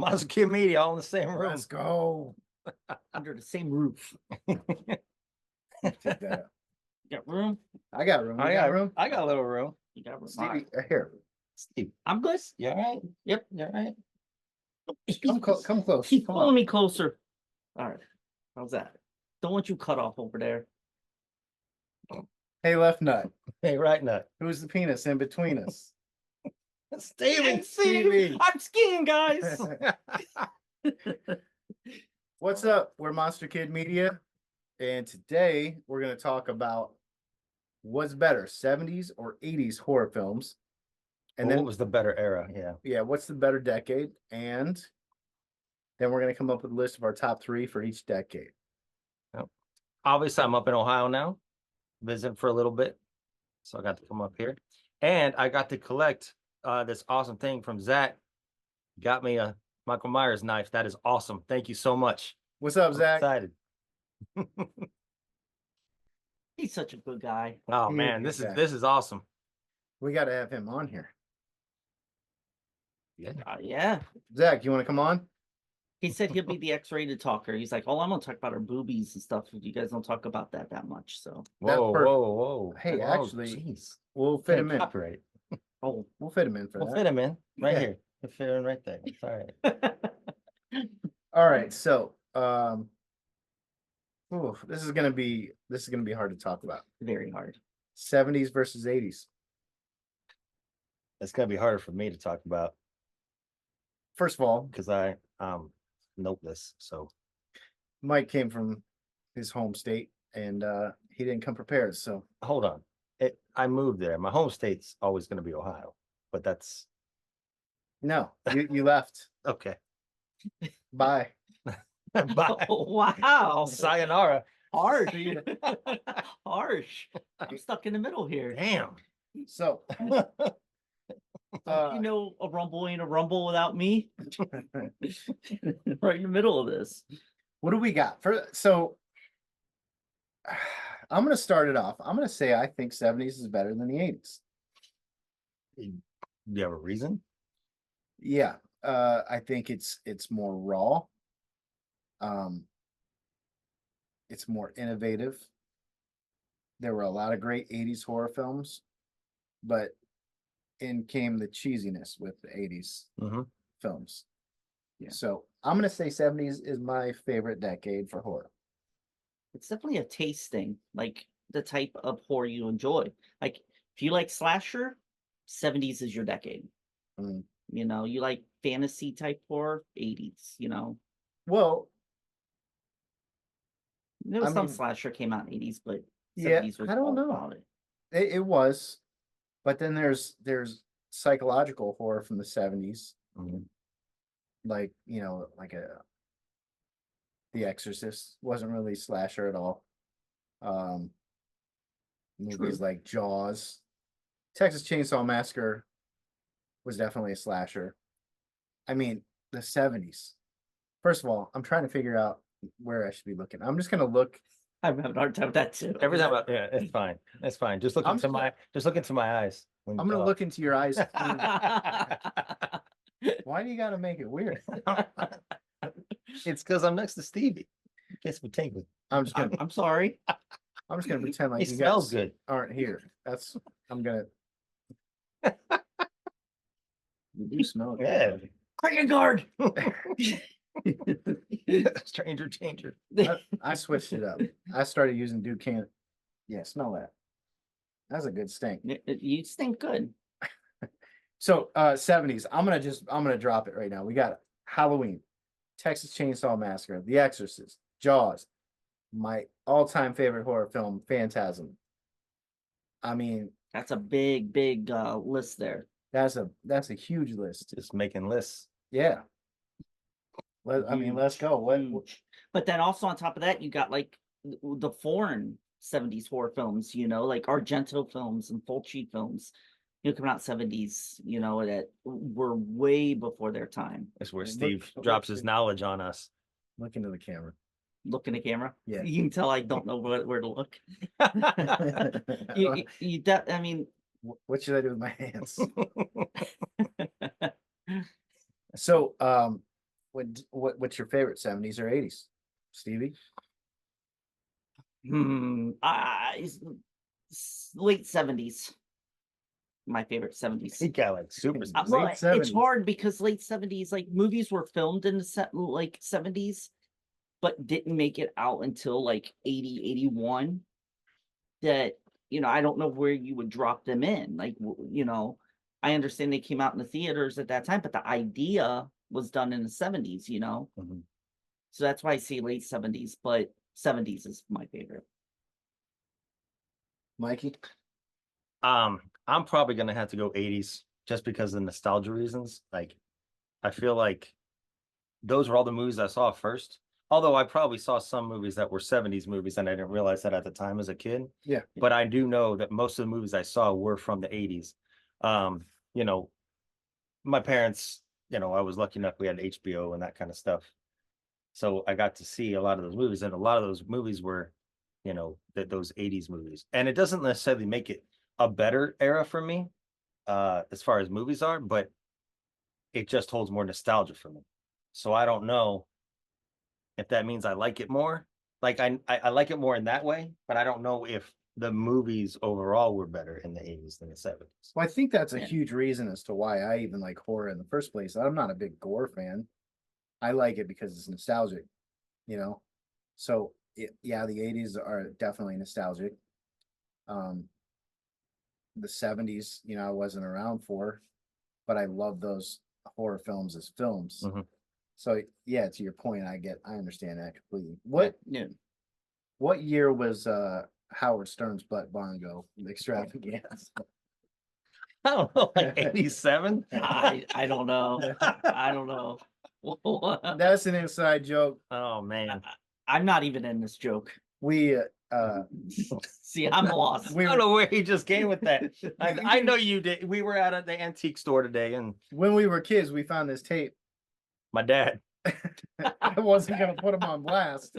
Monster Kid Media all in the same room. Let's go. Under the same roof. Take that out. Got room? I got room. I You got got room. I got a little room. You got room. Stevie, here. Steve, I'm good. you all right? Yep. You all right? Come close. Keep Come pulling on. me closer. All right. How's that? Don't want you cut off over there. Hey, left nut. Hey, right nut. Who's the penis in between us? Stevie. Stevie. I'm skiing, guys. What's up? We're Monster Kid Media, and today we're going to talk about what's better, 70s or 80s horror films. And then what was the better era? Yeah. what's the better decade? And then we're going to come up with a list of our top 3 for each decade. Obviously, I'm up in Ohio now, visiting for a little bit. So I got to come up here. And I got to collect this awesome thing from Zach. Got me a Michael Myers knife. That is awesome. Thank you so much. What's up, I'm Zach? excited. He's such a good guy. Oh He is man, good this is guy. this is awesome. We got to have him on here. Yeah. Yeah. Zach, you want to come on? He said he'll be the X-rated talker. He's like, oh, I'm gonna talk about our boobies and stuff. You guys don't talk about that much. So, That's Whoa, perfect. whoa, whoa. Hey, Whoa, actually, jeez. We'll fit him in. Copyright. oh, We'll fit him in for We'll that. fit him in right Yeah. here. We'll fit him right there. It's all right. All right, so this is gonna be hard to talk about. very hard. 70s versus 80s. It's gonna be harder for me to talk about First of all, because I noteless. So Mike came from his home state and he didn't come prepared. So hold on. I moved there. My home state's always gonna be Ohio, but that's no, you left. okay. Bye. Bye. Oh, wow. Sayonara. Harsh. Harsh. I'm stuck in the middle here. Damn. So Don't you know a rumble ain't a rumble without me? Right in the middle of this. what do we got? So I'm gonna start it off. I'm gonna say I think 70s is better than the 80s. Do you have a reason? Yeah. I think it's more raw. It's more innovative. There were a lot of great 80s horror films, but in came the cheesiness with the 80s Mm-hmm. films. Yeah. So I'm gonna say 70s is my favorite decade for horror. It's definitely a taste thing, like the type of horror you enjoy. Like if you like slasher, 70s is your decade. Mm. You know, you like fantasy type horror, 80s, you know. Well, There was I some mean, slasher came out in 80s, but yeah, 70s was I don't all know. about it. it was, but then there's psychological horror from the 70s, Mm-hmm. like The Exorcist wasn't really slasher at all. Movies like Jaws, Texas Chainsaw Massacre was definitely a slasher. I mean, the 70s. First of all, I'm trying to figure out where I should be looking. I'm just gonna look. I'm having a hard time with that too. Every time, yeah, it's fine. It's fine. Just look I'm into my eyes. When I'm you gonna talk. look into your eyes. Why do you gotta make it weird? It's because I'm next to Stevie. In case we take it. I'm just gonna I'm sorry. I'm just gonna pretend like It you smells guys good. aren't here. I'm gonna. You do smell it. Yeah. Kraken guard. Stranger changer. I switched it up. I started using Duke Can. Yeah, smell that. That's a good stink. You stink good. So 70s. I'm gonna drop it right now. We got Halloween, Texas Chainsaw Massacre, The Exorcist, Jaws, my all-time favorite horror film, Phantasm. I mean, That's a big list there. that's a huge list. Just making lists. Yeah. Let's go. Huge. But then also on top of that, you got like the foreign 70s horror films, you know, like Argento films and Fulci films, you know, coming out 70s, you know, that were way before their time. That's where Look- Steve look- drops his knowledge on us. Look into the camera. Look in the camera. Yeah. You can tell I don't know where to look. I mean, What should I do with my hands? So What's your favorite 70s or 80s, Stevie? Late 70s. My favorite 70s. He got like super Late specific. Well, it's 70s. hard because late 70s, like movies were filmed in the like 70s, but didn't make it out until like 80, 81. That, I don't know where you would drop them in. Like, I understand they came out in the theaters at that time, but the idea was done in the 70s, Mhm. So that's why I say late 70s, but 70s is my favorite. Mikey? I'm probably gonna have to go 80s just because of the nostalgia reasons. Like, I feel like those were all the movies I saw first. Although I probably saw some movies that were 70s movies and I didn't realize that at the time as a kid. Yeah. But I do know that most of the movies I saw were from the 80s. You know, my parents, I was lucky enough we had HBO and that kind of stuff. So I got to see a lot of those movies, and a lot of those movies were, those 80s movies. And it doesn't necessarily make it a better era for me, as far as movies are, but it just holds more nostalgia for me. So I don't know if that means I like it more. Like I like it more in that way, but I don't know if the movies overall were better in the 80s than the 70s. Well, I think that's a Yeah. huge reason as to why I even like horror in the first place. I'm not a big gore fan. I like it because it's nostalgic, So yeah, the 80s are definitely nostalgic. The 70s, I wasn't around for, but I love those horror films as films. Mhm. So yeah, to your point, I understand that completely. Yeah. What year was Howard Stern's Butt Bongo extravaganza? I don't know, like 87. I don't know. I don't know. That's an inside joke. Oh man, I'm not even in this joke. We See, I'm lost. I don't know where he just came with that. I know you did. We were out at the antique store today, and when we were kids, we found this tape. my dad. I wasn't gonna put him on blast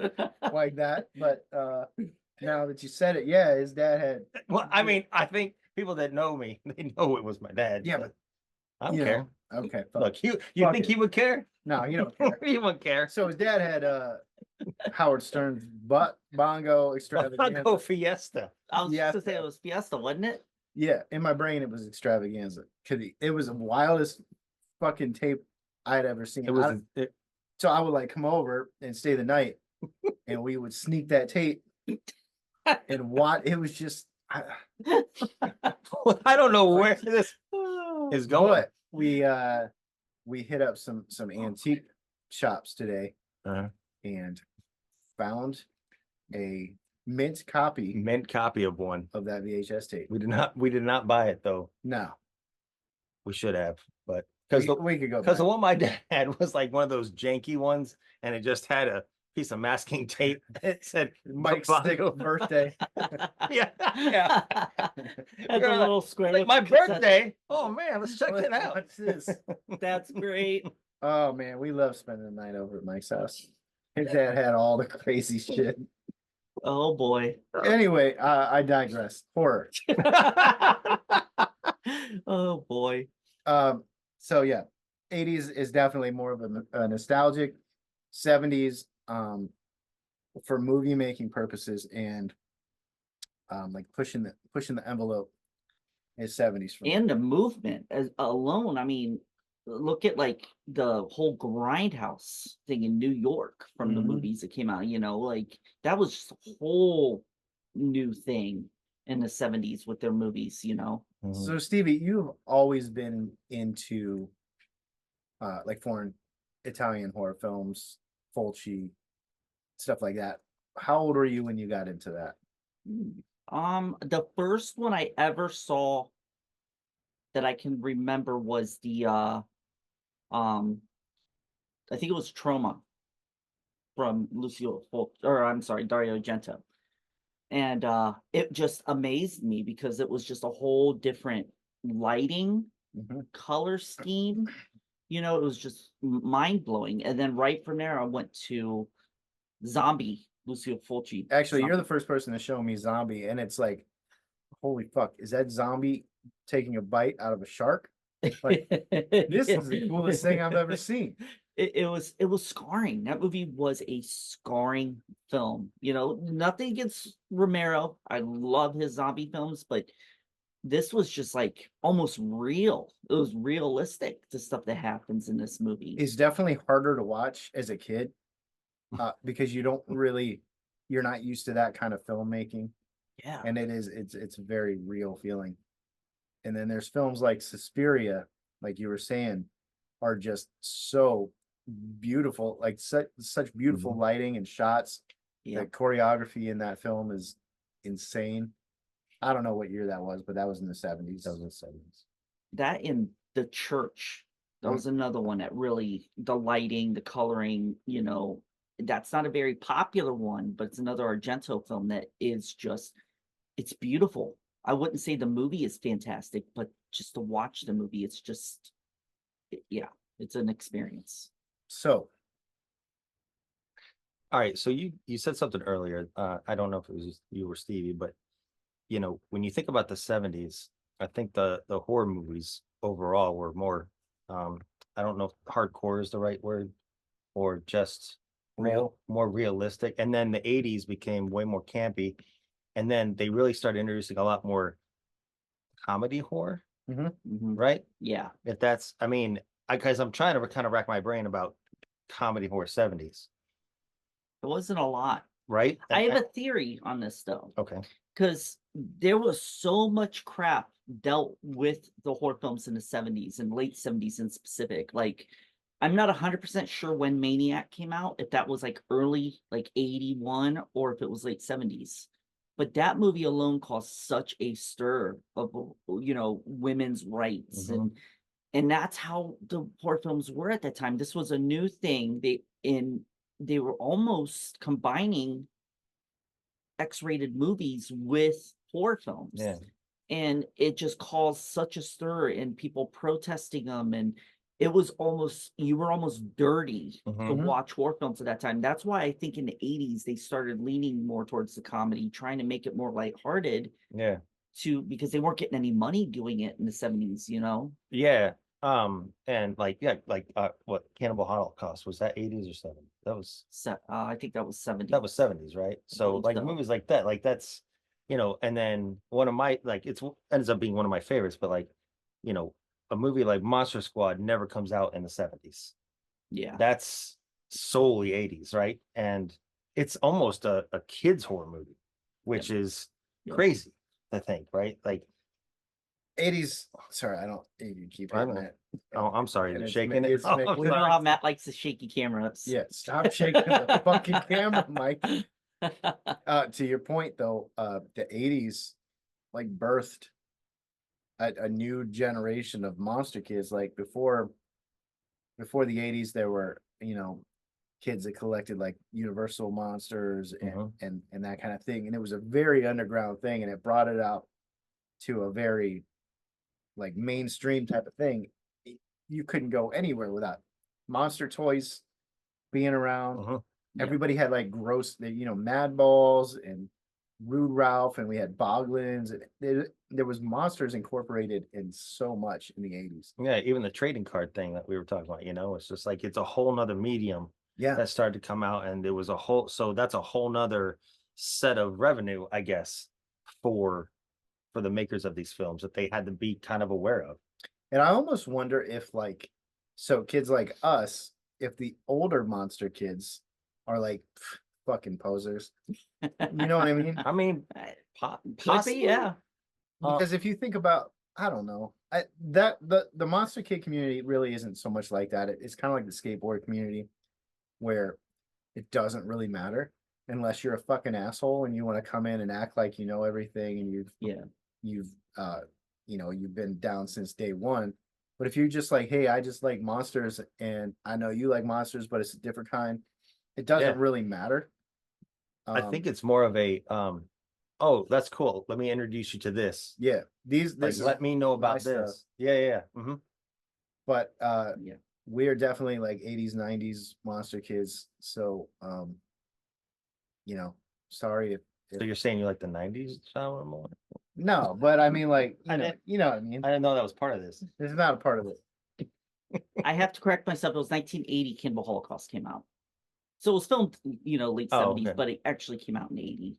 like that, but now that you said it, yeah, his dad had. Well, I mean, I think people that know me, they know it was my dad. Yeah, but I don't care. Okay, fuck. Look, you Fuck think it. he would care? No, you don't care. He wouldn't care. So his dad had Howard Stern's Butt Bongo Bongo extravaganza. Fiesta. I was Yeah. just to say it was Fiesta, wasn't it? Yeah, in my brain it was extravaganza. It was the wildest fucking tape I'd ever seen. It was. So I would like come over and stay the night, and we would sneak that tape and watch. It was just, I don't know where this is going. but we hit up some antique shops today Uh-huh. and found a mint copy Mint copy of one. of that VHS tape. We did not buy it though. No, We should have, but because we could go because the back. one my dad had was like one of those janky ones, and it just had a piece of masking tape. It said Mike's Bongo. sixth birthday. Yeah, yeah. That's a little square. Like my with cassette. birthday. Oh man, let's check it out. What's this? That's great. Oh man, we love spending the night over at Mike's house. His dad had all the crazy shit. Oh boy. Anyway, I digress. Horror. Oh boy. So yeah, 80s is definitely more of a nostalgic. 70s, for movie making purposes and like pushing the envelope is 70s for me. And the movement as alone, I mean, look at like the whole grindhouse thing in New York from the Mhm. movies that came out, like that was just a whole new thing in the 70s with their movies, Mhm. So Stevie, you've always been into like foreign Italian horror films, Fulci, stuff like that. How old were you when you got into that? The first one I ever saw that I can remember was the I think it was Trauma from Dario Argento. And it just amazed me because it was just a whole different lighting, color scheme. It was just mind blowing. And then right from there, I went to Zombie, Lucio Fulci. Actually, you're the first person to show me Zombie, and it's like, holy fuck, is that zombie taking a bite out of a shark? Like, this is the coolest thing I've ever seen. it was scarring. That movie was a scarring film. You know, nothing against Romero. I love his zombie films, but this was just like almost real. It was realistic, the stuff that happens in this movie. It's definitely harder to watch as a kid, because you're not used to that kind of filmmaking, Yeah. and it's a very real feeling. And then there's films like Suspiria, like you were saying, are just so beautiful, like such beautiful Mhm. lighting and shots. Yeah. The choreography in that film is insane. I don't know what year that was, but that was in the 70s. That was in the 70s. That in The Church, that Mm. was another one that really, the lighting, the coloring, you know, that's not a very popular one, but it's another Argento film that is just, it's beautiful. I wouldn't say the movie is fantastic, but just to watch the movie, it's just, yeah, it's an experience. So All right, so you said something earlier. I don't know if it was you or Stevie, but you know, when you think about the 70s, I think the horror movies overall were more I don't know if hardcore is the right word, or just more realistic. And then the 80s became way more campy. And then they really started introducing a lot more comedy horror, Mhm. right? Yeah. If that's, I mean, because I'm trying to kind of rack my brain about comedy horror 70s, It wasn't a lot. right? I have a theory on this though, Okay. because there was so much crap dealt with the horror films in the 70s and late 70s in specific. Like, I'm not 100% sure when Maniac came out, if that was like early, like 81, or if it was late 70s. But that movie alone caused such a stir of, you know, women's rights, Mhm. and that's how the horror films were at that time. This was a new thing. They were almost combining X-rated movies with horror films. Yeah. And it just caused such a stir and people protesting them, and it was almost, you were almost dirty to Mhm. watch horror films at that time. That's why I think in the 80s they started leaning more towards the comedy, trying to make it more lighthearted, Yeah. because they weren't getting any money doing it in the 70s, you know? Yeah. And like, yeah, like what Cannibal Holocaust was that 80s or 70s? So I think that was 70. That was 70s, right? So believe like so. movies like that, like that's, you know, and then one of my, like, it's ends up being one of my favorites, but like, you know, a movie like Monster Squad never comes out in the 70s. Yeah. That's solely 80s, right? And it's almost a kid's horror movie, which is Yep. crazy to think, right? Like 80s. Sorry, I don't. You keep I hitting know. that. Oh, I'm sorry, And you're it's shaking it. it's Oh, ma- I'm We know sorry. how Matt likes the shaky camera ups. Yeah, stop shaking the fucking camera, Mike. To your point though, the 80s like birthed a new generation of monster kids. Like before the 80s, there were, kids that collected like Universal monsters and Mhm. and that kind of thing. And it was a very underground thing, and it brought it out to a very like mainstream type of thing. You couldn't go anywhere without monster toys being around. Mhm. Yep. Everybody had like gross, Mad Balls and Rude Ralph, and we had Boglins, and there was monsters incorporated in so much in the 80s. Yeah, even the trading card thing that we were talking about, you know, it's just like it's a whole nother medium Yeah, that started to come out, and there was a whole, so that's a whole nother set of revenue, I guess, for the makers of these films that they had to be kind of aware of. and I almost wonder if like, so kids like us, if the older monster kids are like fucking posers. You know what I mean? I mean, Could be, possibly, yeah. Because if you think about, I don't know, the monster kid community really isn't so much like that. It's kind of like the skateboard community, where it doesn't really matter unless you're a fucking asshole and you want to come in and act like you know everything, and you've you've been down since day one. But if you're just like, hey, I just like monsters, and I know you like monsters, but it's a different kind, it doesn't Yeah. really matter. I think it's more of a oh, that's cool. Let me introduce you to this. Yeah, this Like, is let me know my about stuff. this. Yeah. Mm-hmm. But Yeah. we are definitely like 80s, 90s monster kids. So sorry if So you're saying you like the 90s genre more? no, but I mean like I didn't- you know what I mean. I didn't know that was part of this. This is not a part of it. I have to correct myself. It was 1980. Cannibal Holocaust came out, so it was filmed, late Oh, 70s, okay. but it actually came out in 80.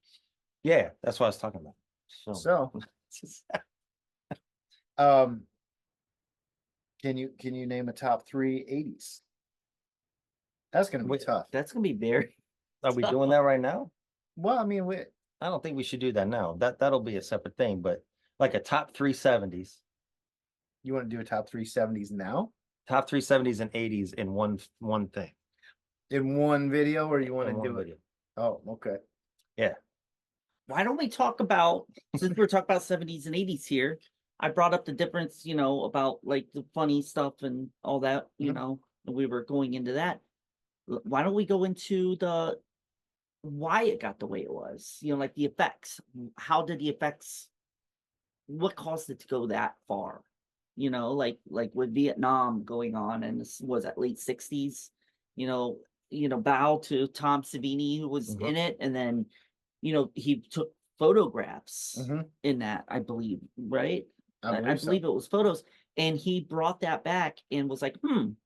Yeah, that's what I was talking about. So, um, can you name a top 3 80s? That's gonna be Wait. tough. That's gonna be very. Are we doing that right now? Well, I mean, I don't think we should do that now. That'll be a separate thing, but like a top 370s, you want to do a top 3 70s now top 370s and 80s in one thing, in one video, or you want in to one do it? video. Oh, okay. Yeah. Why don't we talk about, since we're talking about 70s and 80s here, I brought up the difference, about like the funny stuff and all that, Mhm. and we were going into that. Why don't we go into why it got the way it was, like the effects. How did the effects, what caused it to go that far? Like with Vietnam going on, and this was at late 60s, you know, bow to Tom Savini, who was Mhm. in it, and then he took photographs Mhm. in that, I believe, right? I I believe so. believe it was photos, and he brought that back and was like, I'm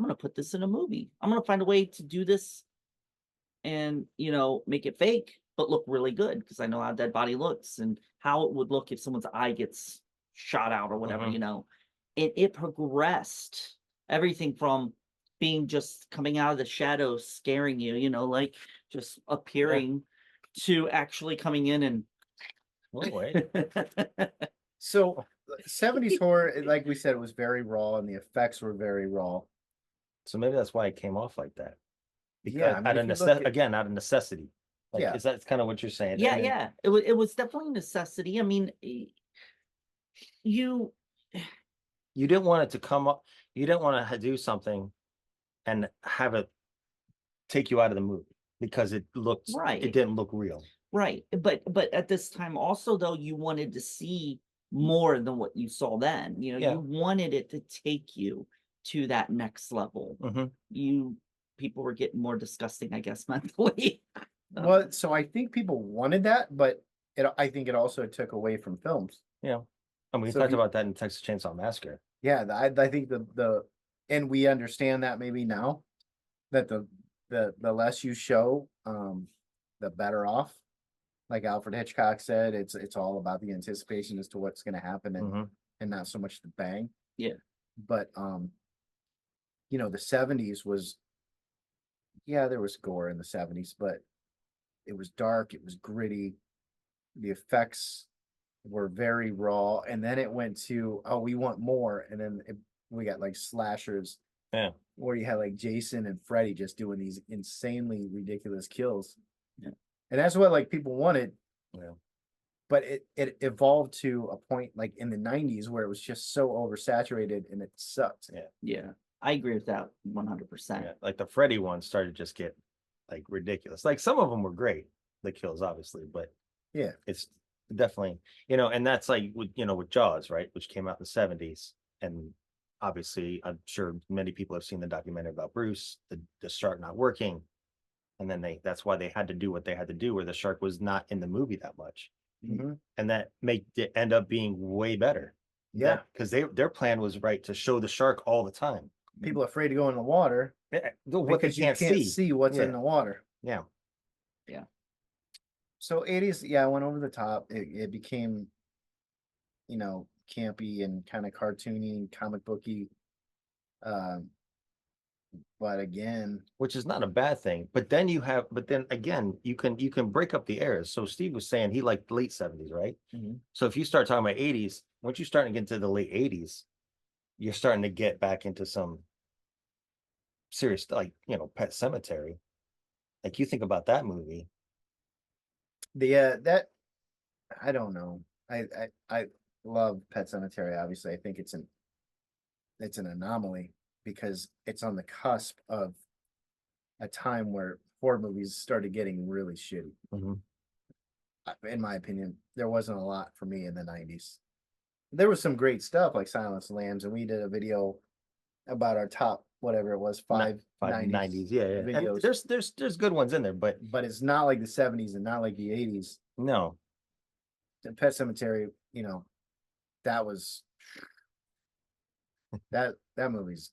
gonna put this in a movie. I'm gonna find a way to do this and make it fake but look really good, because I know how a dead body looks and how it would look if someone's eye gets shot out or whatever. Mhm. It progressed everything from being just coming out of the shadows scaring you, like just appearing, to actually coming in and Oh, wait. So, 70s horror, like we said, it was very raw, and the effects were very raw. So maybe that's why it came off like that. Yeah, Because I mean, if you look at, again, out of necessity. Like, yeah, is that kind of what you're saying? yeah, And then yeah, it was definitely a necessity. I mean, you you didn't want it to come up. You didn't want to do something and have it take you out of the movie because it right. didn't look real. Right. But at this time also, though, you wanted to see more than what you saw then. Yeah. You wanted it to take you to that next level. Hmm. People were getting more disgusting, I guess, mentally. well, so I think people wanted that, but I think it also took away from films. Yeah. And we So if talked you, about that in Texas Chainsaw Massacre. yeah, I think and we understand that maybe now, that the less you show, the better off. Like Alfred Hitchcock said, it's all about the anticipation as to what's going to happen, Hmm. and not so much the bang. Yeah. But the 70s was, yeah, there was gore in the 70s, but it was dark, it was gritty, the effects were very raw, and then it went to, oh, we want more, and then we got like slashers, Yeah. where you had like Jason and Freddy just doing these insanely ridiculous kills. Yeah. And that's what like people wanted. Yeah. But it evolved to a point like in the 90s where it was just so oversaturated and it sucked. Yeah. Yeah. I agree with that 100%. Yeah. Like the Freddy one started to just get like ridiculous. Like some of them were great, the kills, obviously, but Yeah. it's definitely, and that's like with Jaws, right? Which came out in the 70s. And obviously, I'm sure many people have seen the documentary about Bruce, the shark not working. And then that's why they had to do what they had to do, where the shark was not in the movie that much. Mhm. And that made it end up being way better. Yeah. Because their plan was right to show the shark all the time. People afraid to go in the water What they because you can't can't see. see what's in Yeah. the water. Yeah. Yeah. So 80s, yeah, went over the top. It became, campy and kind of cartoony, comic booky. Um, but again, Which is not a bad thing. But then again, you can break up the eras. So Steve was saying he liked the late 70s, right? mhm, So if you start talking about 80s, once you start to get into the late 80s, you're starting to get back into some serious, like, Pet Cemetery. Like you think about that movie. that I don't know. I love Pet Cemetery. Obviously, I think it's an anomaly because it's on the cusp of a time where horror movies started getting really shitty. Mhm. In my opinion, there wasn't a lot for me in the 90s. There was some great stuff like Silence of the Lambs, and we did a video about our top whatever it was, five 90s, yeah, yeah. And videos. there's good ones in there, but But it's not like the 70s and not like the 80s. no. The Pet Cemetery, that was That movie's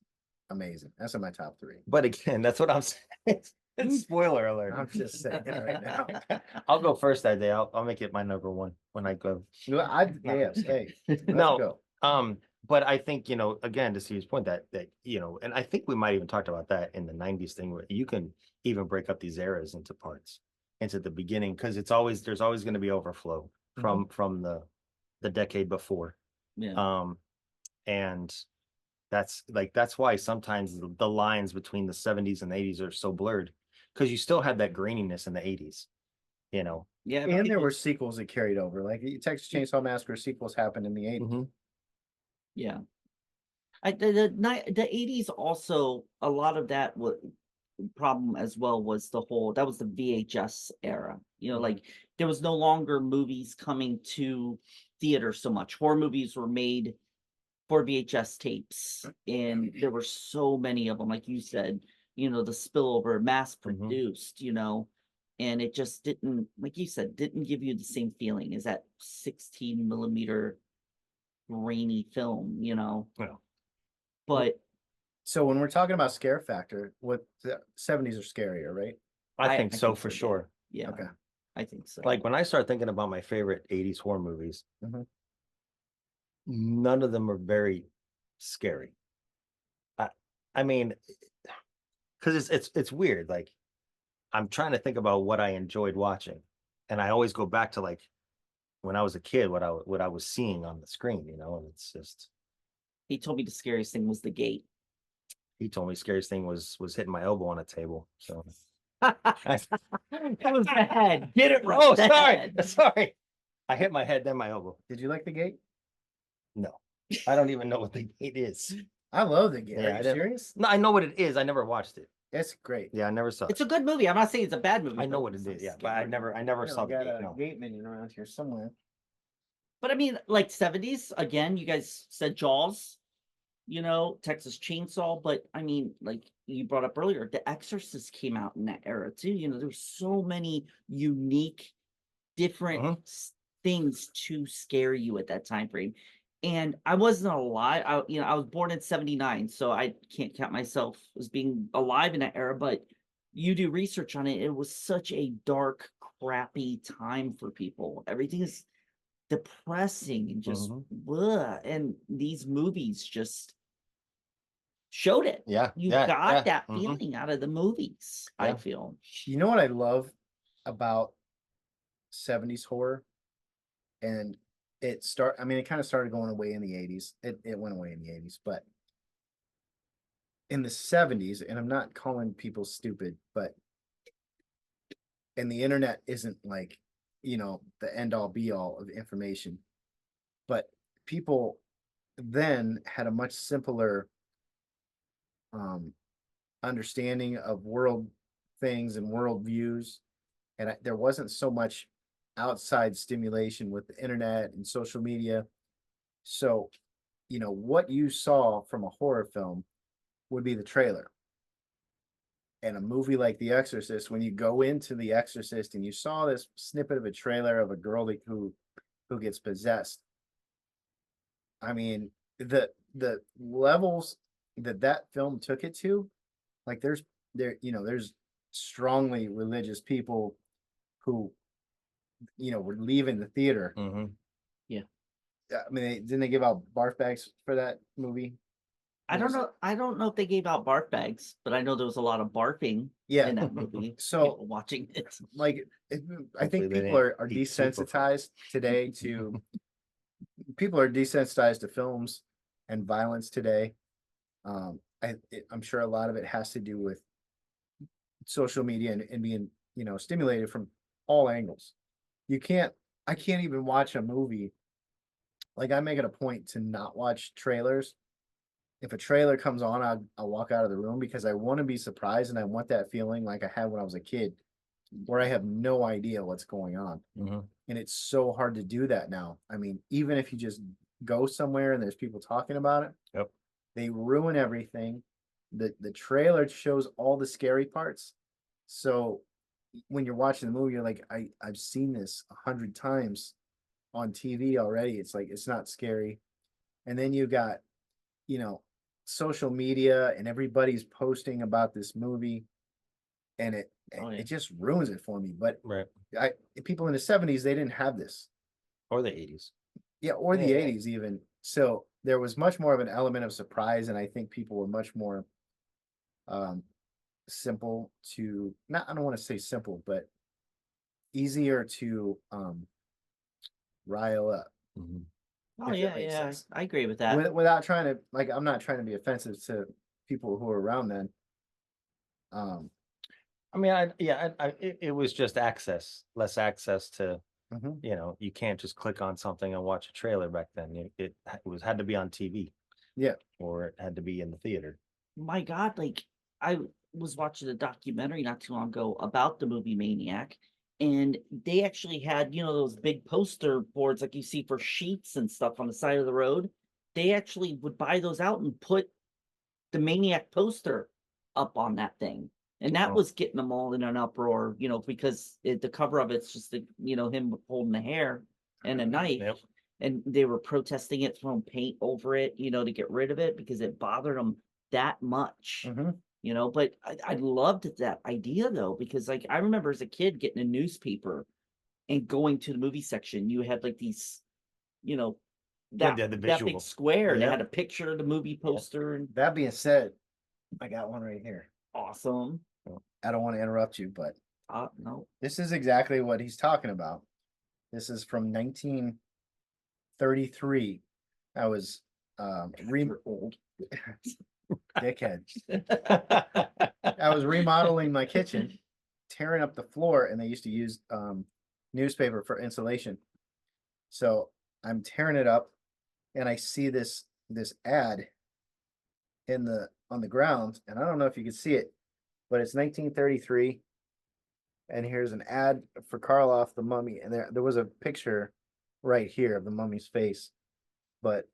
amazing. That's in my top 3. But again, that's what I'm saying. It's spoiler alert. I'm just saying it right now. I'll go first that day. I'll make it my number one when I go. Yes, hey, let's No, go. but I think, again, to Steve's point that and I think we might even talked about that in the 90s thing where you can even break up these eras into parts, into the beginning, because there's always going to be overflow from the decade before. Yeah. And that's why sometimes the lines between the 70s and the 80s are so blurred, because you still had that graininess in the 80s. Yeah. And there were sequels that carried over. Like Texas Chainsaw Massacre sequels happened in the 80s. Yeah. The 80s also, a lot of that problem as well was that was the VHS era. Like there was no longer movies coming to theater so much. Horror movies were made for VHS tapes, and there were so many of them, like you said, the spillover, mass produced, and it just didn't, like you said, didn't give you the same feeling as that 16 millimeter grainy film, Yeah. But So when we're talking about scare factor, what the 70s are scarier, right? I think so, think for so, yeah. sure. Yeah. Okay. I think so. Like when I start thinking about my favorite 80s horror movies, none of them are very scary. I mean, because it's weird. Like I'm trying to think about what I enjoyed watching, and I always go back to like when I was a kid, what I was seeing on the screen, and it's just. He told me the scariest thing was the gate. He told me the scariest thing was hitting my elbow on a table. So That was the head. get it wrong. Oh, sorry. I hit my head, then my elbow. Did you like the gate? No, I don't even know what the gate is. I love the gate. Yeah, Are I you didn't- serious? No, I know what it is. I never watched it. It's great. Yeah, I never saw It's it. a good movie. I'm not saying it's a bad movie. I know but what it it's is. not Yeah, but I scary. never You saw the got gate. a No. gate minion around here somewhere. But I mean, like 70s, again, you guys said Jaws, Texas Chainsaw, but I mean, like you brought up earlier, The Exorcist came out in that era too. There's so many unique, different things to scare you at that time frame. And I wasn't alive. I was born in 79, so I can't count myself as being alive in that era, but you do research on it. It was such a dark, crappy time for people. Everything is depressing and just bleh. And these movies just showed it. Yeah, You yeah, got yeah. that feeling out of the movies, I Yeah. feel. You know what I love about 70s horror? And it kind of started going away in the 80s. It went away in the 80s, but in the 70s, and I'm not calling people stupid, but and the internet isn't like, the end all be all of information. But people then had a much simpler understanding of world things and world views. And there wasn't so much outside stimulation with the internet and social media. So, what you saw from a horror film would be the trailer. And a movie like The Exorcist, when you go into The Exorcist and you saw this snippet of a trailer of a girl who gets possessed, I mean, the levels that film took it to, like there's strongly religious people who were leaving the theater. Yeah. I mean, didn't they give out barf bags for that movie? I don't know if they gave out barf bags, but I know there was a lot of barfing in that movie. So watching it, like, I think people are desensitized today to people are desensitized to films and violence today. I'm sure a lot of it has to do with social media and being stimulated from all angles. I can't even watch a movie. Like I make it a point to not watch trailers. If a trailer comes on, I'll walk out of the room because I want to be surprised and I want that feeling like I had when I was a kid, where I have no idea what's going on. And it's so hard to do that now. I mean, even if you just go somewhere and there's people talking about it, they ruin everything. The trailer shows all the scary parts. So when you're watching the movie, you're like, I've seen this 100 times on TV already. It's like, it's not scary. And then you got, social media and everybody's posting about this movie, and Oh, yeah. it just ruins it for me. But Right. people in the 70s, they didn't have this. Or the 80s. Yeah, or the Yeah. 80s even. So there was much more of an element of surprise, and I think people were much more simple to, not, I don't want to say simple, but easier to rile up. Mhm. Oh, if that yeah, makes yeah. sense. I agree with that. Without trying to, like, I'm not trying to be offensive to people who were around then. I mean, it was just less access to, Mhm. you can't just click on something and watch a trailer back then. Had to be on TV. Yeah. Or it had to be in the theater. My God, like I was watching a documentary not too long ago about the movie Maniac, and they actually had, those big poster boards like you see for sheets and stuff on the side of the road. They actually would buy those out and put the Maniac poster up on that thing. And that Oh. was getting them all in an uproar, because the cover of it's just him holding a hair and a knife. Yep. And they were protesting it, throwing paint over it, to get rid of it because it bothered them that much. Mhm. But I loved that idea though, because like I remember as a kid getting a newspaper and going to the movie section. You had like these, Yeah, the that visual. big square, and they Yeah. had a picture of the movie poster and That being said, I got one right here. awesome. I don't want to interrupt you, but No. this is exactly what he's talking about. This is from 1933. I was You're old. dickhead. I was remodeling my kitchen, tearing up the floor, and they used to use newspaper for insulation. So I'm tearing it up, and I see this ad on the ground, and I don't know if you can see it, but it's 1933, and here's an ad for Karloff the Mummy, and there was a picture right here of the mummy's face, but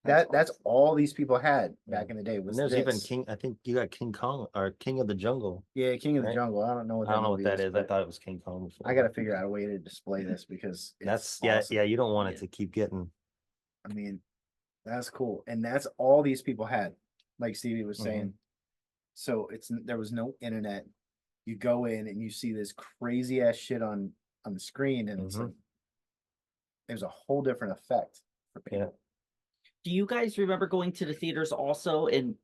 that's awesome. all these people had back in the day. And Was there's even this. King. I think you got King Kong or King of the Jungle. Yeah, King of the right? Jungle. I don't know what I don't know what movie that is. I but thought it was King Kong before. I got to figure out a way to display this because That's it's awesome. yeah. You don't want it Yeah. to keep getting. I mean, that's cool, and that's all these people had, like Stevie was saying. So there was no internet. You go in and you see this crazy ass shit on the screen, and it's like there's a whole different effect for people. Yeah. Do you guys remember going to the theaters also? And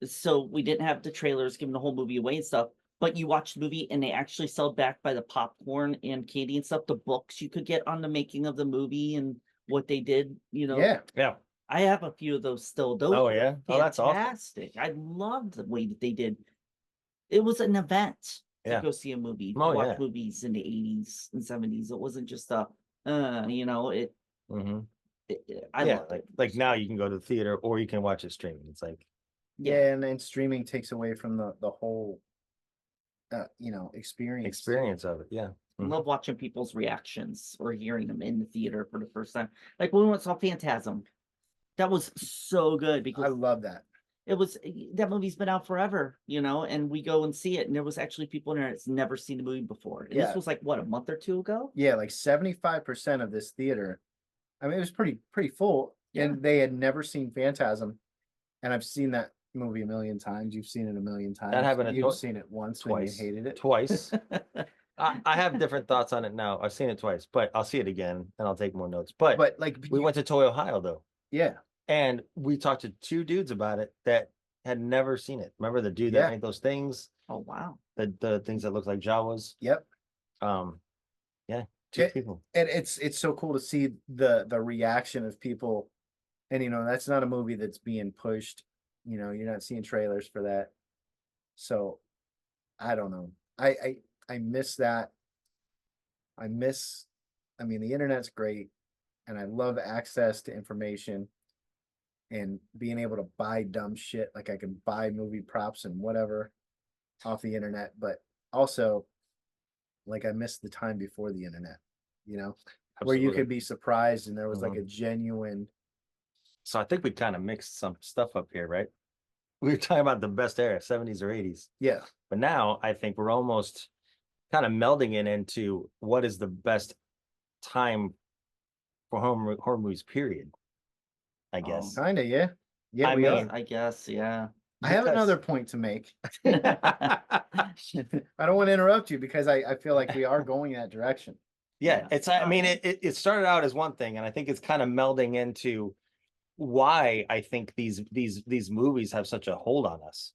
so we didn't have the trailers giving the whole movie away and stuff, but you watched the movie and they actually sell back by the popcorn and candy and stuff, the books you could get on the making of the movie and what they did, Yeah, Yeah. I have a few of those still. Those Oh were yeah. Oh, that's awesome. fantastic. I loved the way that they did. It was an event to Yeah. go see a movie, to Oh, watch yeah. movies in the 80s and 70s. It wasn't just a, it, Mm-hmm. I Yeah. loved it. Like now you can go to the theater or you can watch it streaming. It's like yeah, and then streaming takes away from the whole, experience. experience of it. Yeah. Love watching people's reactions or hearing them in the theater for the first time. Like when we went saw Phantasm, that was so good I because love that. it was that movie's been out forever, and we go and see it, and there was actually people in there that's never seen the movie before. And Yeah. this was like what, a month or two ago? Yeah, like 75% of this theater. I mean, it was pretty full, Yeah. and they had never seen Phantasm, and I've seen that movie a million times. You've seen it a million times. happened You've seen it once when you twice. hated it. Twice. I have different thoughts on it now. I've seen it twice, but I'll see it again and I'll take more notes. But like we went to Toy, Ohio though. Yeah. And we talked to two dudes about it that had never seen it. Remember the dude Yeah. that made those things? Oh wow. The things that look like Jawas? Yep. Yeah, two people. And it's so cool to see the reaction of people. And that's not a movie that's being pushed. You're not seeing trailers for that. So I don't know. I miss that. I mean, the internet's great, and I love access to information and being able to buy dumb shit. Like I can buy movie props and whatever off the internet, but also like I miss the time before the internet, where you could be surprised and there was like a genuine. So I think we kind of mixed some stuff up here, right? We were talking about the best era, 70s or 80s. Yeah. But now I think we're almost kind of melding it into what is the best time for horror movies, period. I guess. Kind of, yeah. Yeah, I we mean- are. I guess, yeah. I have because- another point to make. I don't want to interrupt you because I feel like we are going that direction. Yeah, Yeah. it's I mean it started out as one thing, and I think it's kind of melding into why I think these movies have such a hold on us.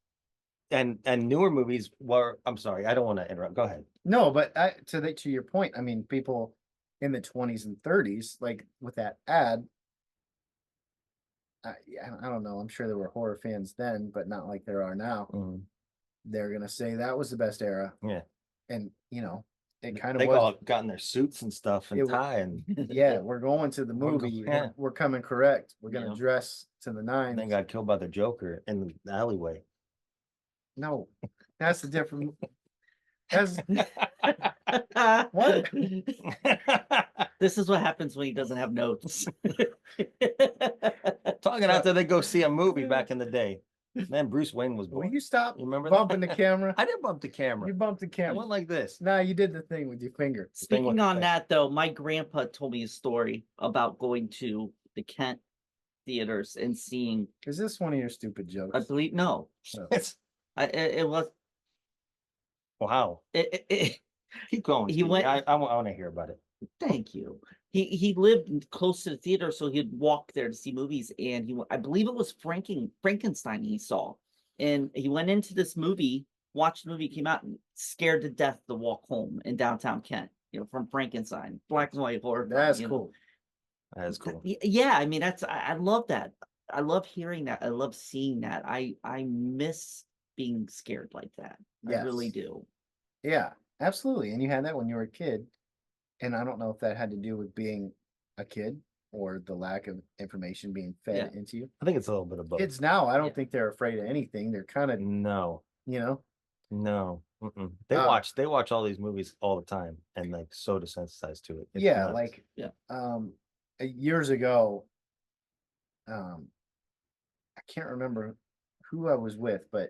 And newer movies were, I'm sorry, I don't want to interrupt. Go ahead. No, but to your point, I mean, people in the 20s and 30s, like with that ad, I don't know. I'm sure there were horror fans then, but not like there are now. They're gonna say that was the best era. Yeah. And you know, it kind of They was. all got in their suits and stuff and It wa- tie, and Yeah, we're going to the We're go- movie. yeah. We're coming correct. We're gonna Yeah. dress to the nines. then got killed by the Joker in the alleyway. No, that's a different. That's What? This is what happens when he doesn't have notes. Talking after they go see a movie back in the day. Man, Bruce Wayne was Will born. you stop You remember bumping that? the camera? I didn't bump the camera. You bumped the I camera. went like this. Nah, you did the thing with your finger. thing with Speaking the on thing. that though, my grandpa told me a story about going to the Kent theaters and seeing, Is this one of your stupid I jokes? believe, no, No. It's it was, wow. Keep going. He Stevie. went- I want to hear about it. thank you. He lived close to the theater, so he'd walk there to see movies. And I believe it was Frankenstein he saw, and he went into this movie, watched the movie, came out, and scared to death the walk home in downtown Kent. From Frankenstein, black and white horror. That's you know. cool. That is cool. Yeah, I mean I love that. I love hearing that. I love seeing that. I miss being scared like that. I really Yes. do. Yeah, absolutely. And you had that when you were a kid. And I don't know if that had to do with being a kid or the lack of information being fed into you. I think it's a little bit of both. Kids now, I don't Yeah. think they're afraid of anything. They're kind of, No, you know, no. They Uh, watch all these movies all the time and like so desensitized to it. It's yeah, nuts. like Yeah. years ago, I can't remember who I was with, but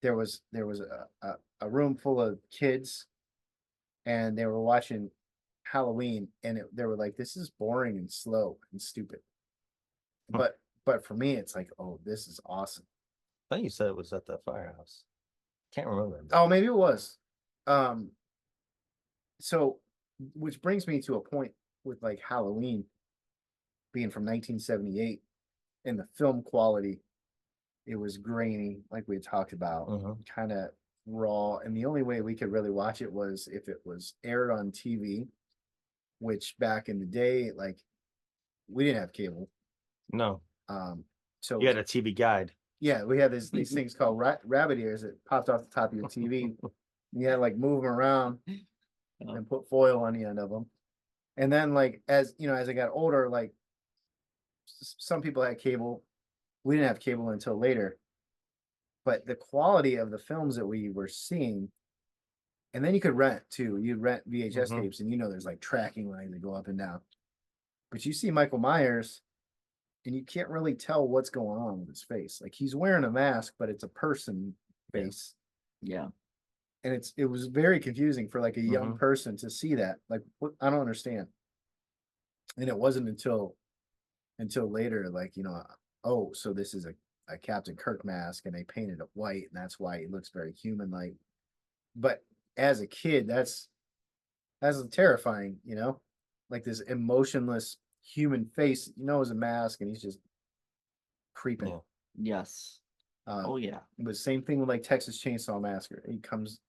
there was a room full of kids and they were watching Halloween and they were like, this is boring and slow and stupid. Hmm. But for me, it's like, oh, this is awesome. I thought you said it was at the firehouse. Can't remember. Oh, maybe it was. So which brings me to a point with like Halloween being from 1978 and the film quality, it was grainy, like we had talked about, Mhm. kind of raw. And the only way we could really watch it was if it was aired on TV, which back in the day, like we didn't have cable. No, So you had a TV guide. yeah, we had these things called rabbit ears that popped off the top of your TV. You had to like move them around Oh. and put foil on the end of them. And then like as you know, as I got older, like some people had cable. We didn't have cable until later. But the quality of the films that we were seeing, and then you could rent too. You'd rent VHS Mhm. tapes, and you know there's like tracking lines that go up and down. But you see Michael Myers, and you can't really tell what's going on with his face. Like he's wearing a mask, but it's a person Yeah. face. Yeah. And it was very confusing for like a young Mhm. person to see that. Like what, I don't understand. And it wasn't until later, like, you know, oh, so this is a Captain Kirk mask and they painted it white, and that's why he looks very human like. But as a kid, that's terrifying, you know, like this emotionless human face, you know, is a mask and he's just creeping. Yeah. Yes. Uh, Oh yeah. But same thing with like Texas Chainsaw Massacre. He comes,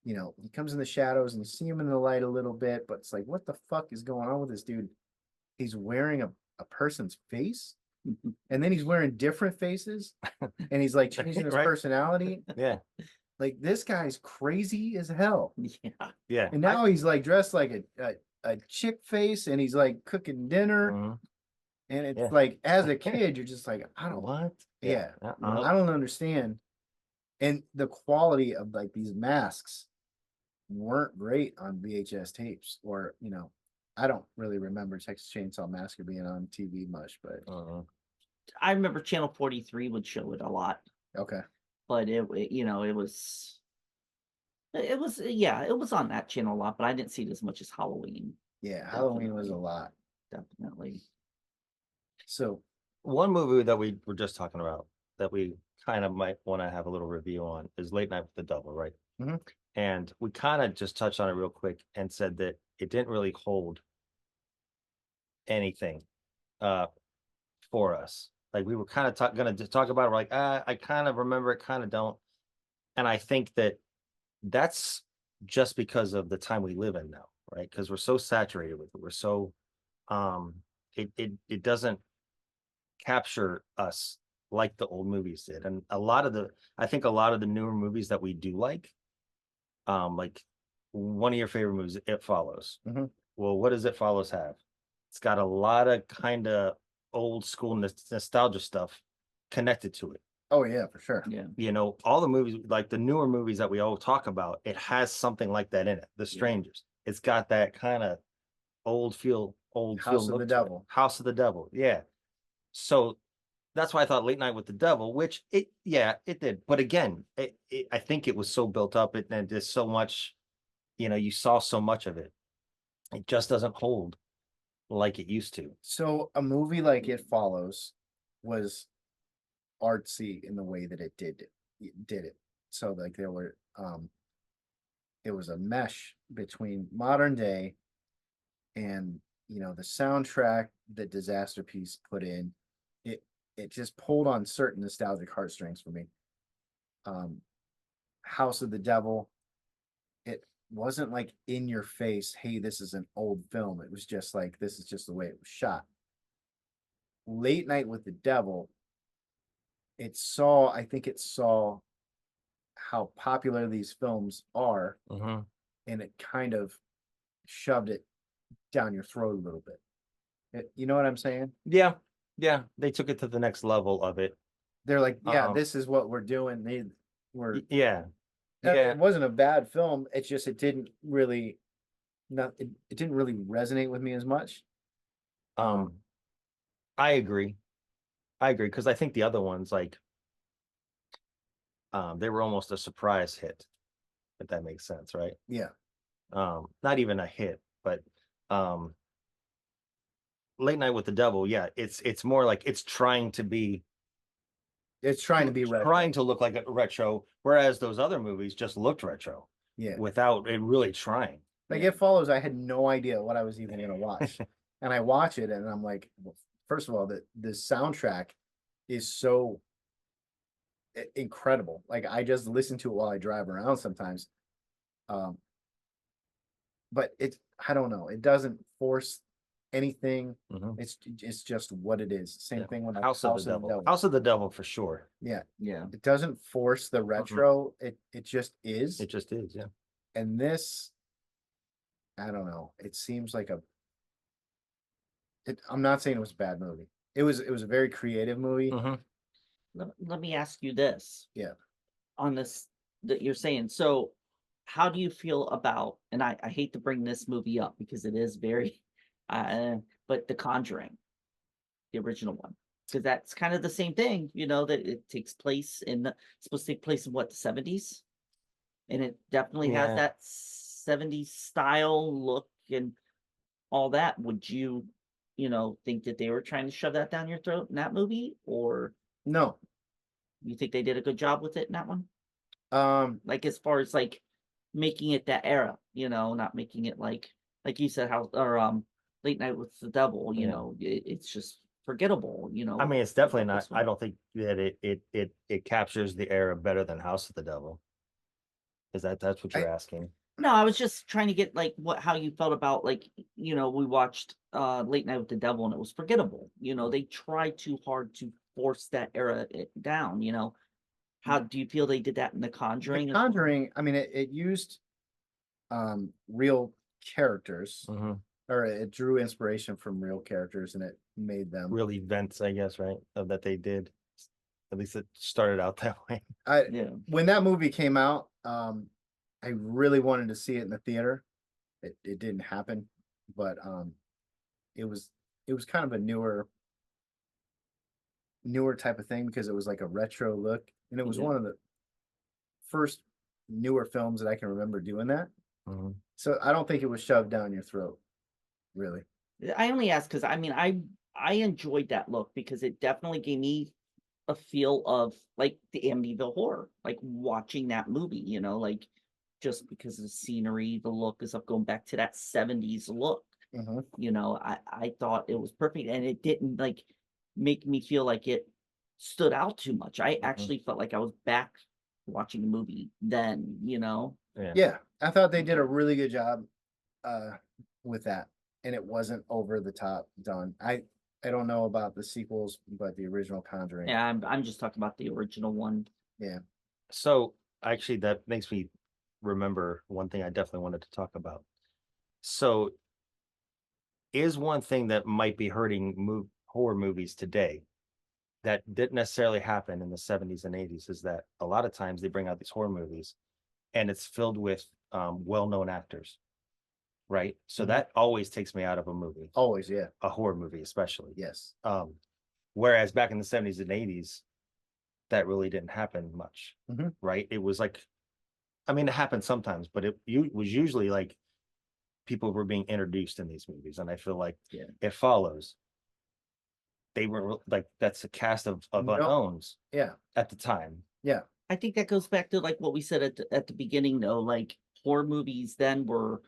you know, he comes in the shadows and you see him in the light a little bit, but it's like, what the fuck is going on with this dude? He's wearing a person's face, and then he's wearing different faces, and he's like changing his Right. personality. Yeah, Like this guy's crazy as hell. Yeah. yeah. And now he's like dressed like a chick face, and he's like cooking dinner. Mhm. And it's Yeah. like, as a kid, you're just like, I don't, What? yeah, Uh-uh. I don't understand. And the quality of like these masks weren't great on VHS tapes, or, you know, I don't really remember Texas Chainsaw Massacre being on TV much, but I remember Channel 43 would show it a lot, okay. but you know, it was yeah, it was on that channel a lot, but I didn't see it as much as Halloween. Yeah, Halloween was a Definitely. lot. Definitely. So one movie that we were just talking about that we kind of might want to have a little review on is Late Night with the Devil, right? Mhm. And we kind of just touched on it real quick and said that it didn't really hold anything uh for us. Like we were kind of gonna just talk about it. We're like, I kind of remember it, kind of don't. And I think that that's just because of the time we live in now, right? Because we're so saturated with it. We're so um it doesn't capture us like the old movies did. And a lot of the I think a lot of the newer movies that we do like one of your favorite movies, It Follows. Mhm. Well, what does It Follows have? It's got a lot of kind of old school nostalgia stuff connected to it. Oh yeah, for sure. Yeah. You know, all the movies, like the newer movies that we all talk about, it has something like that in it. The Strangers. It's got that kind of old feel House of look the to it. Devil. House of the Devil. Yeah. So that's why I thought Late Night with the Devil, which it did. But again, I think it was so built up and there's so much, you saw so much of it. It just doesn't hold like it used to. So a movie like It Follows was artsy in the way that it did it. So like it was a mesh between modern day and the soundtrack that Disaster Piece put in. It just pulled on certain nostalgic heartstrings for me. Um House of the Devil, it wasn't like in your face, hey, this is an old film. It was just like this is just the way it was shot. Late Night with the Devil, I think it saw how popular these films are, Mhm. and it kind of shoved it down your throat a little bit. You know what I'm saying? Yeah. Yeah. They took it to the next level of it. They're like, yeah, Um, this is what we're doing. They were yeah. It Yeah. wasn't a bad film. It's just it didn't really not it didn't really resonate with me as much. Um, I agree. I agree because I think the other ones, like, they were almost a surprise hit, if that makes sense, right? Yeah. Not even a hit, but um, Late Night with the Devil, yeah, it's more like it's It's trying to be retro. trying to look like a retro, whereas those other movies just looked retro Yeah. without it really trying. Like Yeah. It Follows, I had no idea what I was even gonna watch. And I watch it and I'm like, well, first of all, the soundtrack is so incredible. Like I just listen to it while I drive around sometimes. Um, but I don't know, it doesn't force anything. Mhm. It's just what it is. Same Yeah. thing with House of the Devil. House of the Devil for sure. Yeah. Yeah. It doesn't force the retro. It just is. It just is, yeah. And this, I don't know. It seems like I'm not saying it was a bad movie. It was a very creative movie. Mhm. Let me ask you this. Yeah. On this that you're saying. So how do you feel about, and I hate to bring this movie up because it is very but The Conjuring, the original one. Because that's kind of the same thing, that it takes place it's supposed to take place in what, the 70s? And it definitely has Yeah. that 70s style look and all that. Would you, think that they were trying to shove that down your throat in that movie? Or No. you think they did a good job with it in that one? Like As far as like making it that era, not making it like you said, how or Late Night with the Devil, Yeah. it's just forgettable, I mean, it's definitely about not. this I one. don't think that it captures the era better than House of the Devil. Is that's what I you're asking? No, I was just trying to get like how you felt about like, we watched Late Night with the Devil and it was forgettable. They tried too hard to force that era down, How do you feel they did that in The Conjuring The as well? Conjuring, I mean, it used real characters, Mhm. or it drew inspiration from real characters and it made them. Real events, I guess, right? That they did. At least it started out that way. Yeah. When that movie came out, I really wanted to see it in the theater. It didn't happen, but it was kind of a newer type of thing because it was like a retro look, and it was Yeah. one of the first newer films that I can remember doing that. Mhm. So I don't think it was shoved down your throat, really. I only ask because I mean I enjoyed that look because it definitely gave me a feel of like the Amityville Horror, like watching that movie, you know, like just because of the scenery, the look is up going back to that 70s look. Mhm. You know, I thought it was perfect and it didn't like make me feel like it stood out too much. I actually felt like I was back watching the movie then, you know. Yeah, I thought they did a really good job with that, and it wasn't over the top done. I don't know about the sequels, but the original Conjuring. Yeah, I'm just talking about the original one. Yeah. So actually, that makes me remember one thing I definitely wanted to talk about. So, is one thing that might be hurting horror movies today that didn't necessarily happen in the 70s and 80s is that a lot of times they bring out these horror movies and it's filled with well-known actors, right? So that always takes me out of a movie, Always, yeah. a horror movie especially. Yes. Whereas back in the 70s and 80s, that really didn't happen much, right? It was like, I mean, it happened sometimes, but it was usually like people were being introduced in these movies, and I feel like it follows. They were like, that's a cast of unknowns Yeah. at the time. Yeah. I think that goes back to like what we said at the beginning though, like horror movies then were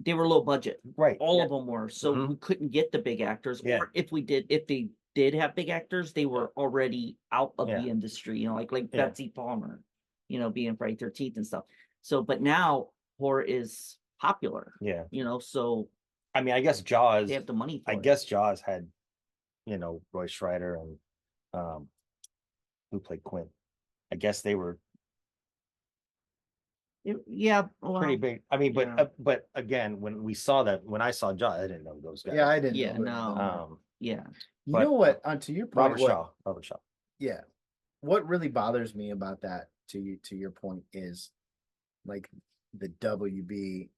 they were low budget. Right. All of them were. So we couldn't get the big actors. Or if they did have big actors, they were already out of the industry, you know, like Betsy Palmer, you know, being Friday 13th and stuff. So but now horror is popular. Yeah. You know, so I mean, I guess Jaws, they have the money for I it. guess Jaws had, you know, Roy Schreider and who played Quint. I guess they were Yeah, well, pretty big. I mean, yeah. but again, when I saw Jaws, I didn't know those guys. Yeah, I didn't Yeah, know. no. Yeah. You but, know what? To your point, Robert Shaw. Yeah. What really bothers me about that, to your point, is like the WB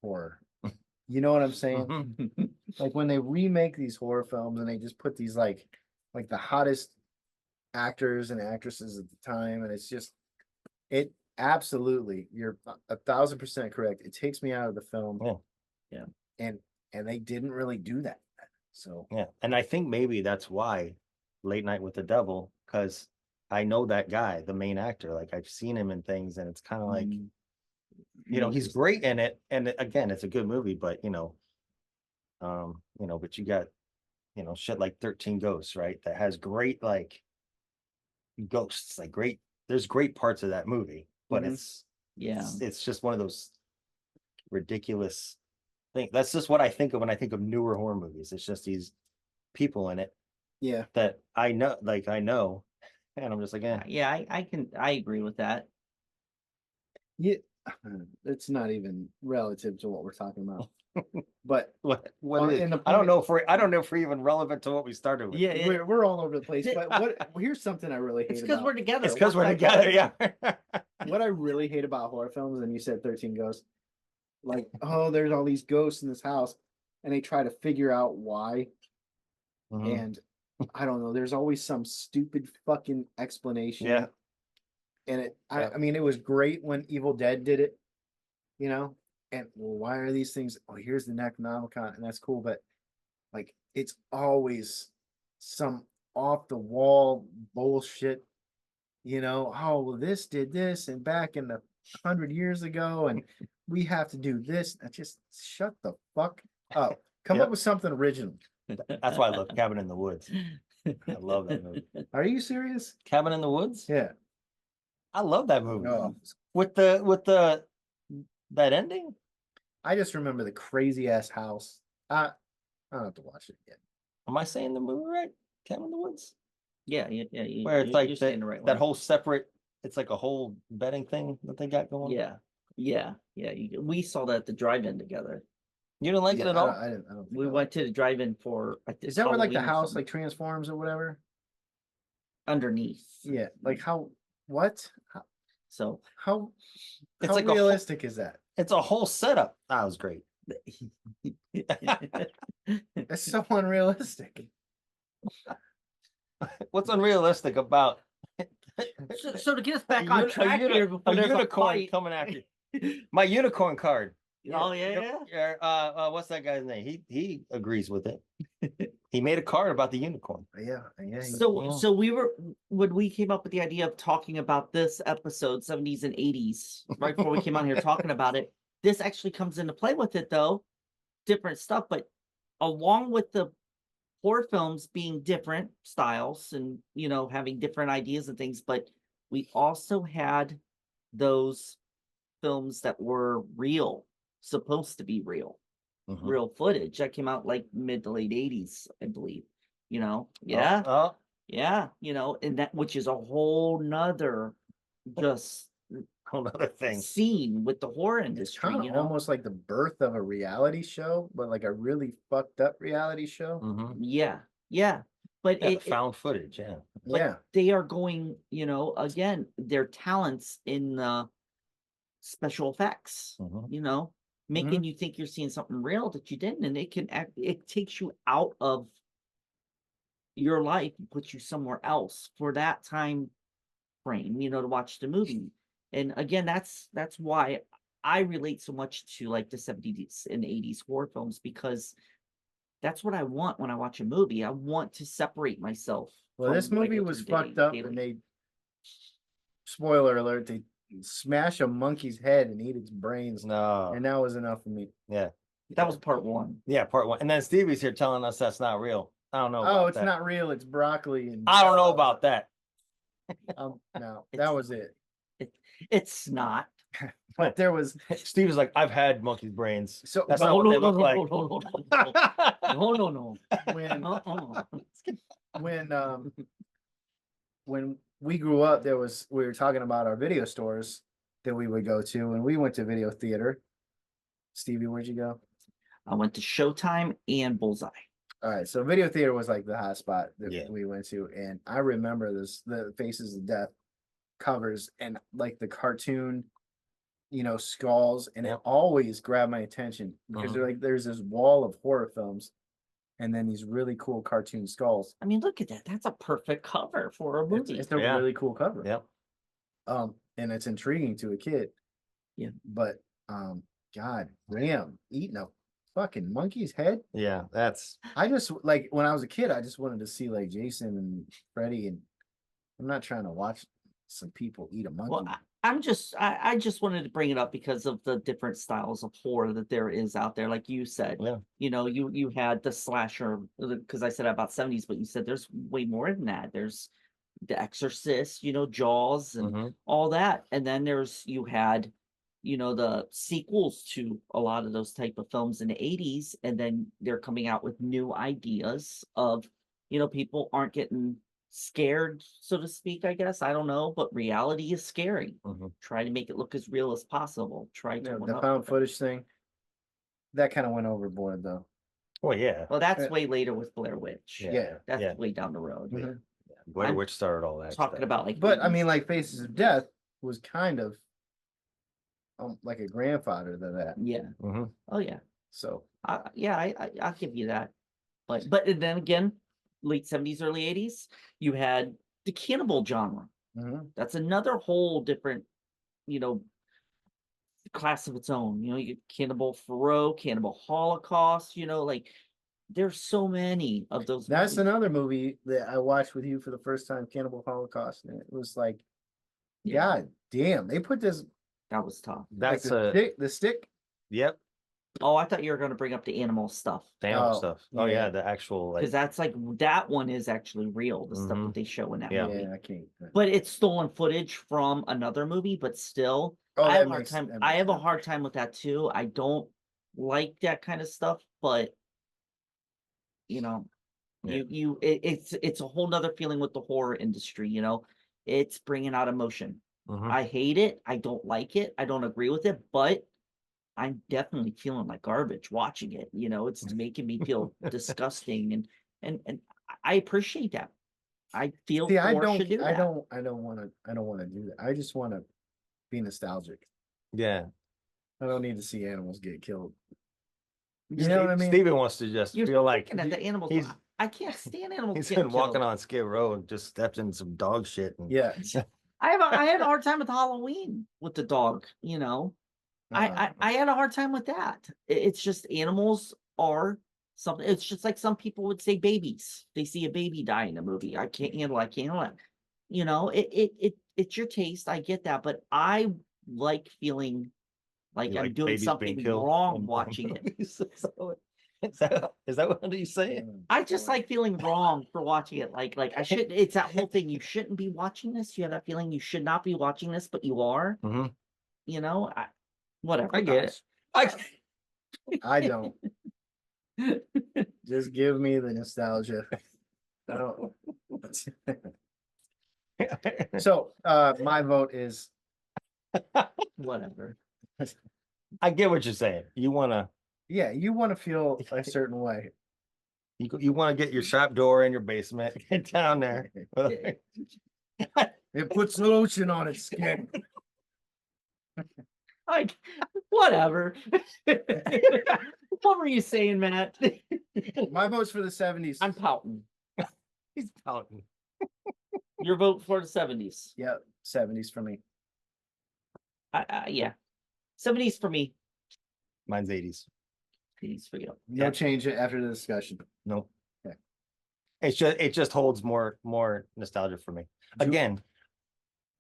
horror. You know what I'm saying? Like when they remake these horror films and they just put these like the hottest actors and actresses at the time, and it's just it absolutely, you're 1,000% correct. It takes me out of the film. Yeah. And they didn't really do that. So Yeah, and I think maybe that's why Late Night with the Devil, because I know that guy, the main actor. Like I've seen him in things, and it's kind of like, you know, he's great in it. And again, it's a good movie, but you know, but you got, you know, shit like 13 Ghosts, right? That has great like ghosts, like great. There's great parts of that movie, but it's just one of those ridiculous things. That's just what I think of when I think of newer horror movies. It's just these people in it. Yeah. That I know, and I'm just like, Yeah, I agree with that. Yeah, it's not even relative to what we're talking about. But I don't know if we're even relevant to what we started with. Yeah, we're all over the place. But here's something I really hate. It's because we're together. It's because we're together. Yeah. What I really hate about horror films, and you said 13 Ghosts, like, oh, there's all these ghosts in this house, and they try to figure out why. And I don't know, there's always some stupid fucking explanation. Yeah. And I mean, it was great when Evil Dead did it, you know, and why are these things? Oh, here's the Necronomicon, and that's cool, but like, it's always some off the wall bullshit, you know. Oh, well, this did this, and back in the 100 years ago, and we have to do this. Just shut the fuck up. Come up with something original. That's why I love Cabin in the Woods. I love that movie. Are you serious? Cabin in the Woods? Yeah. I love that movie. Oh. With that ending? I just remember the crazy ass house. I don't have to watch it again. Am I saying the movie right? Cabin in the Woods? Yeah. Where it's like right that whole separate, it's like a whole bedding thing that they got going. Yeah. We saw that at the drive-in together. You didn't like it at all? I don't We went to the drive-in for. Is that where like the house like transforms or whatever? Underneath. Yeah. Like how? What? So how? It's how like realistic is that? It's a whole setup. That was great. It's so unrealistic. What's unrealistic about so to get us back on track here, a unicorn coming after you? My unicorn card. Oh yeah. Yeah. What's that guy's name? He agrees with it. He made a card about the unicorn. Yeah. So we were when we came up with the idea of talking about this episode 70s and 80s, right before we came on here talking about it, this actually comes into play with it though. Different stuff, but along with the horror films being different styles and having different ideas and things, but we also had those films that were real, supposed to be real. Mhm. Real footage that came out like mid to late 80s, I believe. Oh, Yeah, and that which is a whole nother just whole other thing. scene with the horror It's industry, kind of almost like the birth of a reality show, but like a really fucked up reality show. Mhm. Yeah. But Yeah, the it found footage. Yeah. but Yeah. they are going, again, their talents in the special effects, Mhm. making you think you're seeing something real that you didn't, and it takes you out of your life and puts you somewhere else for that time frame, to watch the movie. And again, that's why I relate so much to like the 70s and 80s horror films, because that's what I want when I watch a movie. I want to separate myself. Well, this from movie regular was day- fucked up, daily. and they, spoiler alert, they smash a monkey's head and eat its brains, No. and that was enough for me. Yeah. That was part one. Yeah, part one. And then Stevie's here telling us that's not real. I don't know. Oh, about it's that. not real. It's broccoli and I don't know about that. no, It's that was it. It's not. But there was Steve is like, I've had monkey's brains. so That's No, not what they no, look like. no. when Uh-uh. when we grew up, we were talking about our video stores that we would go to, and we went to video theater. Stevie, where'd you go? I went to Showtime and Bullseye. All right, so video theater was like the hot spot that Yeah. we went to, and I remember the Faces of Death covers and like the cartoon, skulls, and it Yep. always grabbed my attention because there's this wall of horror films, and then these really cool cartoon skulls. I mean, look at that. That's a perfect cover for a movie. It's a Yeah. really cool cover. Yep. And it's intriguing to a kid. Yeah. But God damn, eating a fucking monkey's head. Yeah, that's I just like when I was a kid, I just wanted to see like Jason and Freddy, and I'm not trying to watch some people eat a monkey. Well, I just wanted to bring it up because of the different styles of horror that there is out there. Like you said, yeah. You had the slasher, because I said about 70s, but you said there's way more than that. There's The Exorcist, Jaws and Mhm. all that. And then you had, the sequels to a lot of those type of films in the 80s. And then they're coming out with new ideas of, people aren't getting scared, so to speak, I guess. I don't know, but reality is scary. Mhm. Try to make it look as real as possible. Try to The found footage thing, that kind of went overboard though. Well, yeah. Well, that's way later with Blair Witch. Yeah. That's yeah. way down the road. Mhm. Blair I'm Witch started all that. Talking stuff. about like, But I 80s. mean, like Faces of Death was kind of like a grandfather to that. Yeah. Mhm. Oh yeah. So I'll give you that. But then again, late 70s, early 80s, you had the cannibal genre. That's another whole different, class of its own. You get Cannibal Ferox, Cannibal Holocaust, like there's so many of those that's movies. another movie that I watched with you for the first time, Cannibal Holocaust, and it was like, Yeah. God damn, they put this That was tough. That's like the stick. Yep. Oh, I thought you were going to bring up the animal stuff, Animal Oh, stuff. Oh yeah, yeah. the actual because that's like that one is actually real. The stuff Mhm. that they show in that Yeah. movie. Yeah, I can't. But it's stolen footage from another movie, but still, Oh, I that have a hard makes- time. that I makes have a sense. hard time with that too. I don't like that kind of stuff, but Yeah. it's a whole nother feeling with the horror industry. It's bringing out emotion. Mhm. I hate it. I don't like it. I don't agree with it, but I'm definitely feeling like garbage watching it. It's making me feel disgusting, and I appreciate that. I feel See, I horror don't. should do I that. don't want to. I don't want to do that. I just want to be nostalgic. Yeah. I don't need to see animals get killed. You Steve- know what I mean? Steven wants to just You're feel like looking at the animals. he's- I can't stand animals. he's getting been walking killed. on Skid Row and just stepped in some dog shit. And, Yeah. I had a hard time with Halloween with the dog. I had a hard time with that. It's just animals are something. It's just like some people would say babies. They see a baby die in a movie. I can't handle. I can't handle it. You know, it's your taste. I get that, but I like feeling like You I'm like doing babies being something killed wrong in watching it. movies? Is that what you saying? I just like feeling wrong for watching it. Like I shouldn't. It's that whole thing. You shouldn't be watching this. You have that feeling you should not be watching this, but you are. Mhm. You know, whatever. I get it. guys. I don't. Just give me the nostalgia. I don't. So, my vote is Whatever. I get what you're saying. You wanna yeah. You want to feel a certain way. you wanna get your shop door in your basement. Get down there. It puts lotion on its skin. Like, whatever. What were you saying, Matt? My vote's for the 70s. I'm pouting. He's pouting. Your vote for the 70s. Yep, 70s for me. Yeah. 70s for me. Mine's 80s. 80s for you. No Yeah. change after the discussion. Nope. Okay. It just holds more nostalgia for me. Again,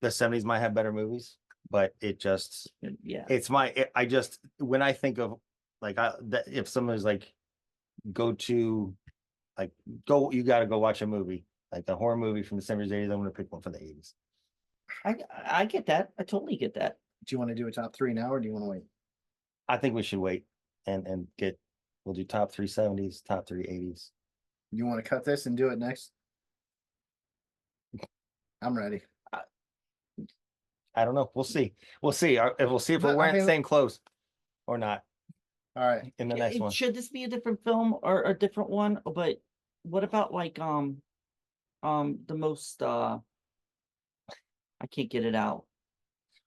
the 70s might have better movies, but it just Yeah. it's I just when I think of like if someone's like go to like you got to go watch a movie like a horror movie from the 70s 80s, I'm gonna pick one from the 80s. I get that. I totally get that. Do you want to do a top 3 now, or do you want to wait? I think we should wait and we'll do top 3 70s, top 3 80s. You want to cut this and do it next? I'm ready. I don't know. We'll see. We'll see. We'll see if But we're I wearing the mean- same clothes or not All right. in the next one. Should this be a different film or a different one? But what about like the most I can't get it out.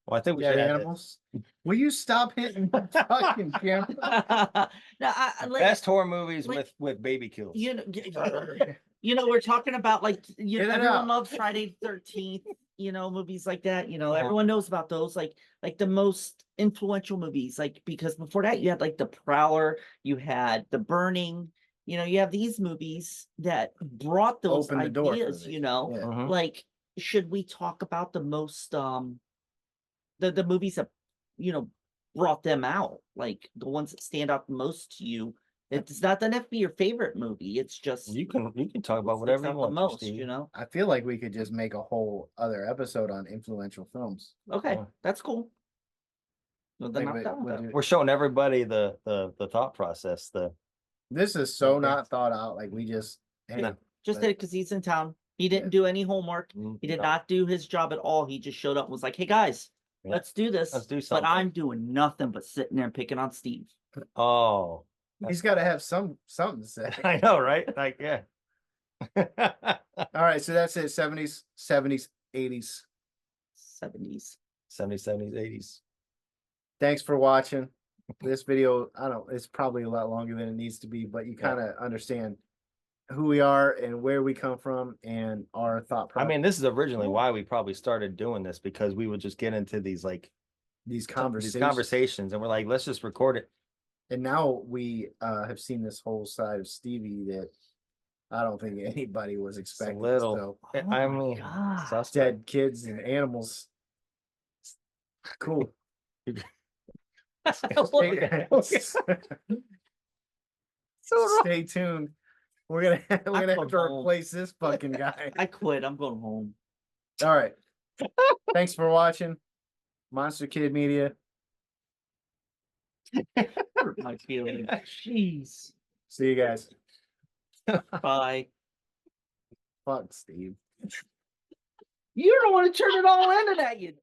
Well, I think we Yeah, should the add animals. Will you stop hitting the fucking camera? No, the like, best horror movies like- with baby kills. you know, we're talking about like Get it everyone out. loves Friday the 13th, movies like that. Uh-huh. Everyone knows about those, like the most influential movies, like because before that you had like The Prowler, you had The Burning, you have these movies that brought those Open the door for ideas, this. Yeah. Mhm. Like, should we talk about the most the movies that brought them out, like the ones that stand out the most to you? It's not that have to be your favorite movie. It's just You can talk about what whatever sticks you out the want. most, Steve. I feel like we could just make a whole other episode on influential films. Okay, Yeah. that's cool. Well, then Like, I'm down with we'll that. do- We're showing everybody the thought process. This is so Okay. not thought out. Like we just, hey, No. Just but- did it because he's in town. He didn't Yeah. do any homework. He did No. not do his job at all. He just showed up and was like, "Hey guys, Yeah. let's do this." Let's do But something. I'm doing nothing but sitting there and picking on Steve. Oh, he's got to have something to say. I know, right? Like, yeah. All right, so that's it. 70s, 80s. 70s. 70s, 70s, 80s. Thanks for watching this video. I don't. It's probably a lot longer than it needs to be, but you Yeah. kind of understand who we are and where we come from and our thought I process. mean, this is originally why we probably started doing this, because we would just get into these like these these conversations. and we're like, let's just record it. And now we have seen this whole side of Stevie that I don't think anybody was It's a expecting. little. So Oh I my mean, God. suspect. dead kids and animals. Cool. Stay tuned. We're gonna have going to home. replace this fucking guy. I quit. I'm going home. All right. Thanks for watching. Monster Kid Media. Hurt my feelings. Jeez. See you guys. Bye. Fuck Steve. You don't want to turn it all into that, you